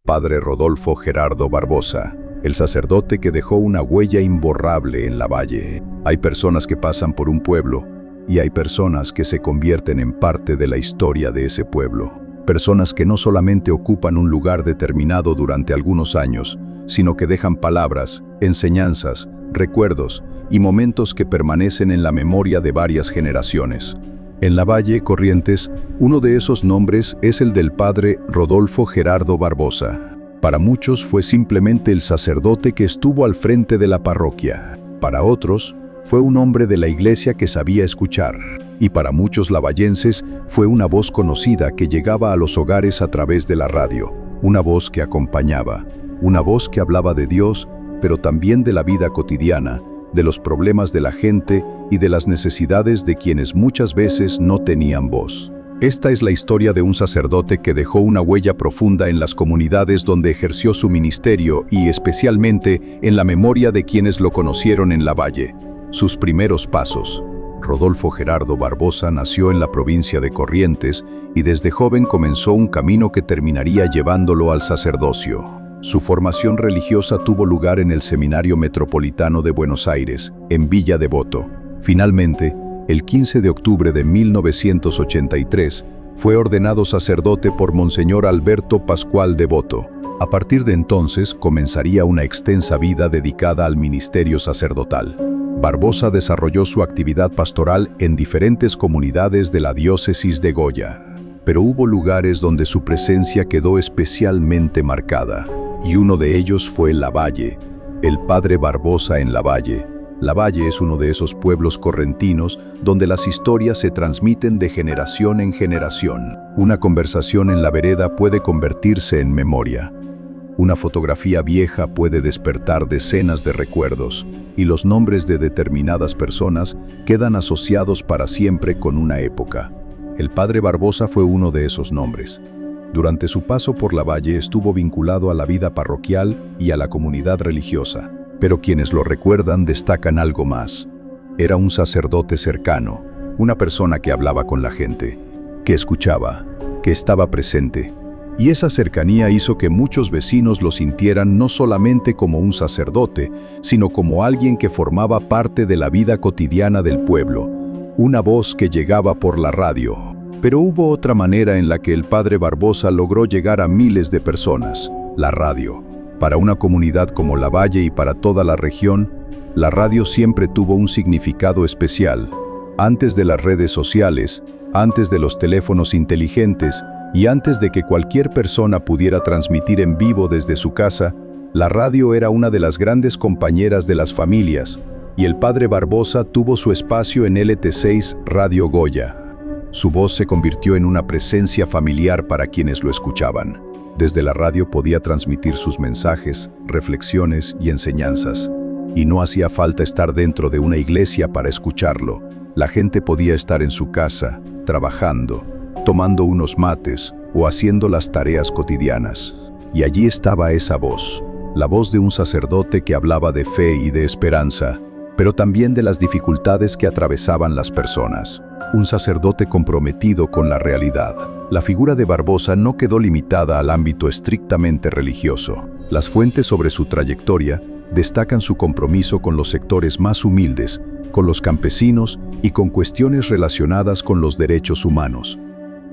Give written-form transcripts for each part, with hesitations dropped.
Padre Rodolfo Gerardo Barbosa, el sacerdote que dejó una huella imborrable en Lavalle. Hay personas que pasan por un pueblo y hay personas que se convierten en parte de la historia de ese pueblo. Personas que no solamente ocupan un lugar determinado durante algunos años, sino que dejan palabras, enseñanzas, recuerdos y momentos que permanecen en la memoria de varias generaciones. En Lavalle, Corrientes, uno de esos nombres es el del padre Rodolfo Gerardo Barbosa. Para muchos fue simplemente el sacerdote que estuvo al frente de la parroquia. Para otros, fue un hombre de la iglesia que sabía escuchar. Y para muchos lavallenses, fue una voz conocida que llegaba a los hogares a través de la radio. Una voz que acompañaba, una voz que hablaba de Dios, pero también de la vida cotidiana, de los problemas de la gente y de las necesidades de quienes muchas veces no tenían voz. Esta es la historia de un sacerdote que dejó una huella profunda en las comunidades donde ejerció su ministerio y especialmente en la memoria de quienes lo conocieron en Lavalle. Sus primeros pasos. Rodolfo Gerardo Barbosa nació en la provincia de Corrientes y desde joven comenzó un camino que terminaría llevándolo al sacerdocio. Su formación religiosa tuvo lugar en el Seminario Metropolitano de Buenos Aires, en Villa Devoto. Finalmente, el 15 de octubre de 1983, fue ordenado sacerdote por Monseñor Alberto Pascual Devoto. A partir de entonces, comenzaría una extensa vida dedicada al ministerio sacerdotal. Barbosa desarrolló su actividad pastoral en diferentes comunidades de la diócesis de Goya. Pero hubo lugares donde su presencia quedó especialmente marcada. Y uno de ellos fue Lavalle, el padre Barbosa en Lavalle. Lavalle es uno de esos pueblos correntinos donde las historias se transmiten de generación en generación. Una conversación en la vereda puede convertirse en memoria. Una fotografía vieja puede despertar decenas de recuerdos, y los nombres de determinadas personas quedan asociados para siempre con una época. El padre Barbosa fue uno de esos nombres. Durante su paso por Lavalle estuvo vinculado a la vida parroquial y a la comunidad religiosa, pero quienes lo recuerdan destacan algo más. Era un sacerdote cercano, una persona que hablaba con la gente, que escuchaba, que estaba presente. Y esa cercanía hizo que muchos vecinos lo sintieran no solamente como un sacerdote, sino como alguien que formaba parte de la vida cotidiana del pueblo, una voz que llegaba por la radio. Pero hubo otra manera en la que el padre Barbosa logró llegar a miles de personas: la radio. Para una comunidad como Lavalle y para toda la región, la radio siempre tuvo un significado especial. Antes de las redes sociales, antes de los teléfonos inteligentes y antes de que cualquier persona pudiera transmitir en vivo desde su casa, la radio era una de las grandes compañeras de las familias, y el padre Barbosa tuvo su espacio en LT6 Radio Goya. Su voz se convirtió en una presencia familiar para quienes lo escuchaban. Desde la radio podía transmitir sus mensajes, reflexiones y enseñanzas. Y no hacía falta estar dentro de una iglesia para escucharlo. La gente podía estar en su casa, trabajando, tomando unos mates o haciendo las tareas cotidianas. Y allí estaba esa voz, la voz de un sacerdote que hablaba de fe y de esperanza, pero también de las dificultades que atravesaban las personas. Un sacerdote comprometido con la realidad. La figura de Barbosa no quedó limitada al ámbito estrictamente religioso. Las fuentes sobre su trayectoria destacan su compromiso con los sectores más humildes, con los campesinos y con cuestiones relacionadas con los derechos humanos.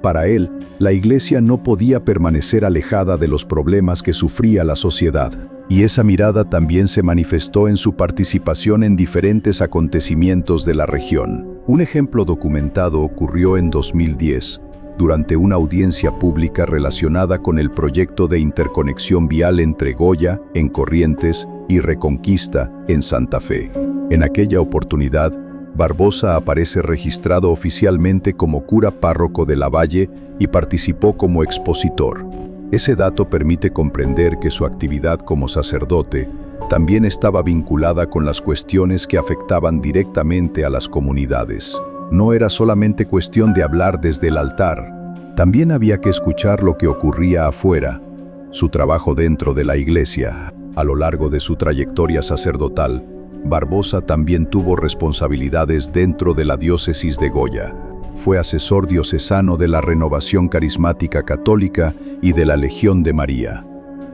Para él, la iglesia no podía permanecer alejada de los problemas que sufría la sociedad. Y esa mirada también se manifestó en su participación en diferentes acontecimientos de la región. Un ejemplo documentado ocurrió en 2010, durante una audiencia pública relacionada con el proyecto de interconexión vial entre Goya, en Corrientes, y Reconquista, en Santa Fe. En aquella oportunidad, Barbosa aparece registrado oficialmente como cura párroco de Lavalle y participó como expositor. Ese dato permite comprender que su actividad como sacerdote también estaba vinculada con las cuestiones que afectaban directamente a las comunidades. No era solamente cuestión de hablar desde el altar, también había que escuchar lo que ocurría afuera, su trabajo dentro de la iglesia. A lo largo de su trayectoria sacerdotal, Barbosa también tuvo responsabilidades dentro de la diócesis de Goya. Fue asesor diocesano de la Renovación Carismática Católica y de la Legión de María.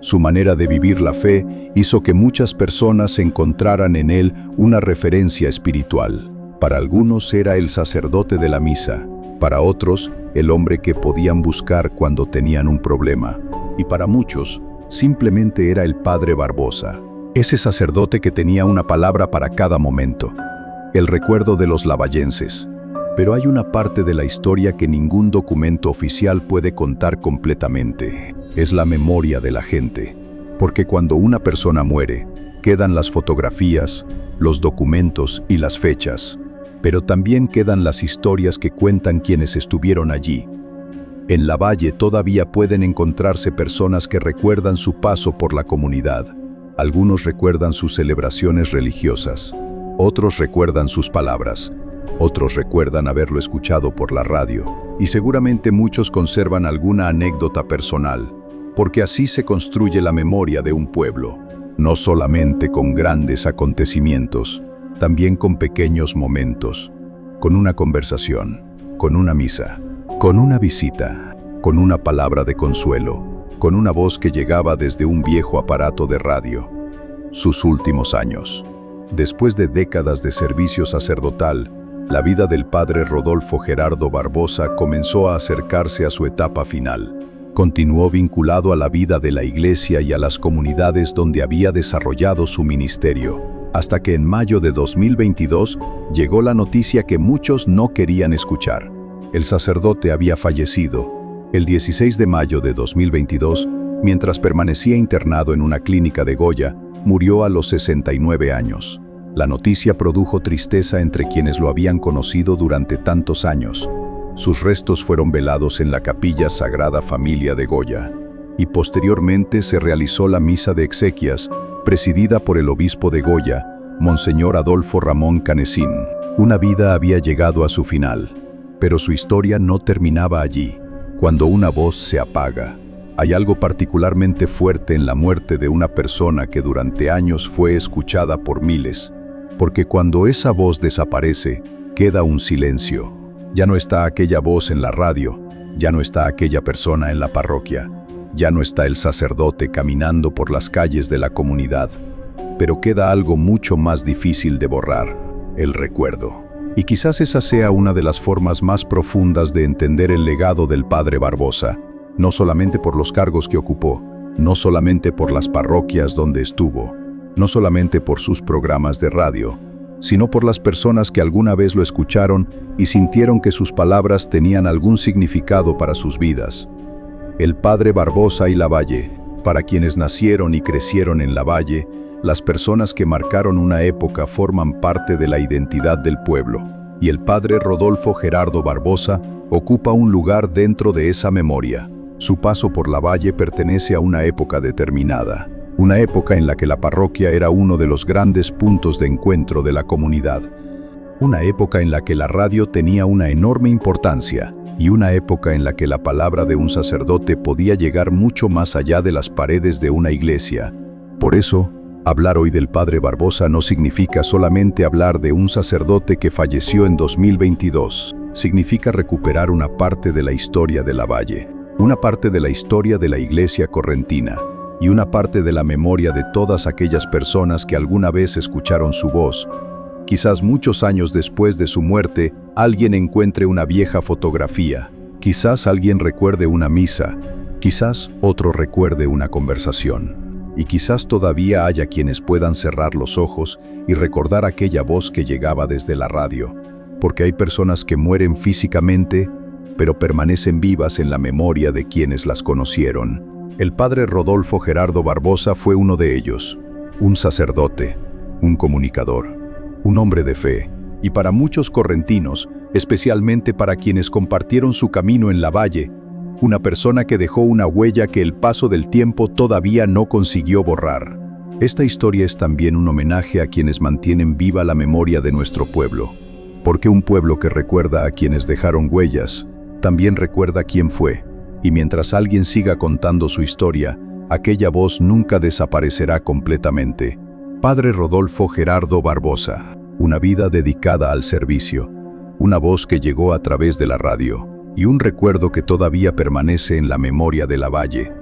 Su manera de vivir la fe hizo que muchas personas encontraran en él una referencia espiritual. Para algunos era el sacerdote de la misa, para otros el hombre que podían buscar cuando tenían un problema, y para muchos simplemente era el padre Barbosa, ese sacerdote que tenía una palabra para cada momento, el recuerdo de los lavallenses. Pero hay una parte de la historia que ningún documento oficial puede contar completamente. Es la memoria de la gente. Porque cuando una persona muere, quedan las fotografías, los documentos y las fechas. Pero también quedan las historias que cuentan quienes estuvieron allí. En Lavalle todavía pueden encontrarse personas que recuerdan su paso por la comunidad. Algunos recuerdan sus celebraciones religiosas. Otros recuerdan sus palabras. Otros recuerdan haberlo escuchado por la radio, y seguramente muchos conservan alguna anécdota personal, porque así se construye la memoria de un pueblo, no solamente con grandes acontecimientos, también con pequeños momentos, con una conversación, con una misa, con una visita, con una palabra de consuelo, con una voz que llegaba desde un viejo aparato de radio. Sus últimos años. Después de décadas de servicio sacerdotal, la vida del padre Rodolfo Gerardo Barbosa comenzó a acercarse a su etapa final. Continuó vinculado a la vida de la iglesia y a las comunidades donde había desarrollado su ministerio, hasta que en mayo de 2022 llegó la noticia que muchos no querían escuchar. El sacerdote había fallecido el 16 de mayo de 2022, mientras permanecía internado en una clínica de Goya. Murió a los 69 años. La noticia produjo tristeza entre quienes lo habían conocido durante tantos años. Sus restos fueron velados en la Capilla Sagrada Familia de Goya, y posteriormente se realizó la misa de exequias, presidida por el obispo de Goya, Monseñor Adolfo Ramón Canesín. Una vida había llegado a su final, pero su historia no terminaba allí. Cuando una voz se apaga, hay algo particularmente fuerte en la muerte de una persona que durante años fue escuchada por miles, porque cuando esa voz desaparece, queda un silencio. Ya no está aquella voz en la radio, ya no está aquella persona en la parroquia, ya no está el sacerdote caminando por las calles de la comunidad, pero queda algo mucho más difícil de borrar: el recuerdo. Y quizás esa sea una de las formas más profundas de entender el legado del padre Barbosa, no solamente por los cargos que ocupó, no solamente por las parroquias donde estuvo, no solamente por sus programas de radio, sino por las personas que alguna vez lo escucharon y sintieron que sus palabras tenían algún significado para sus vidas. El padre Barbosa y Lavalle, para quienes nacieron y crecieron en Lavalle, las personas que marcaron una época forman parte de la identidad del pueblo, y el padre Rodolfo Gerardo Barbosa ocupa un lugar dentro de esa memoria. Su paso por Lavalle pertenece a una época determinada, una época en la que la parroquia era uno de los grandes puntos de encuentro de la comunidad, una época en la que la radio tenía una enorme importancia y una época en la que la palabra de un sacerdote podía llegar mucho más allá de las paredes de una iglesia. Por eso, hablar hoy del padre Barbosa no significa solamente hablar de un sacerdote que falleció en 2022, significa recuperar una parte de la historia de Lavalle, una parte de la historia de la iglesia correntina y una parte de la memoria de todas aquellas personas que alguna vez escucharon su voz. Quizás muchos años después de su muerte, alguien encuentre una vieja fotografía, quizás alguien recuerde una misa, quizás otro recuerde una conversación, y quizás todavía haya quienes puedan cerrar los ojos y recordar aquella voz que llegaba desde la radio, porque hay personas que mueren físicamente, pero permanecen vivas en la memoria de quienes las conocieron. El padre Rodolfo Gerardo Barbosa fue uno de ellos, un sacerdote, un comunicador, un hombre de fe, y para muchos correntinos, especialmente para quienes compartieron su camino en Lavalle, una persona que dejó una huella que el paso del tiempo todavía no consiguió borrar. Esta historia es también un homenaje a quienes mantienen viva la memoria de nuestro pueblo, porque un pueblo que recuerda a quienes dejaron huellas, también recuerda quién fue, y mientras alguien siga contando su historia, aquella voz nunca desaparecerá completamente. Padre Rodolfo Gerardo Barbosa, una vida dedicada al servicio, una voz que llegó a través de la radio, y un recuerdo que todavía permanece en la memoria de Lavalle.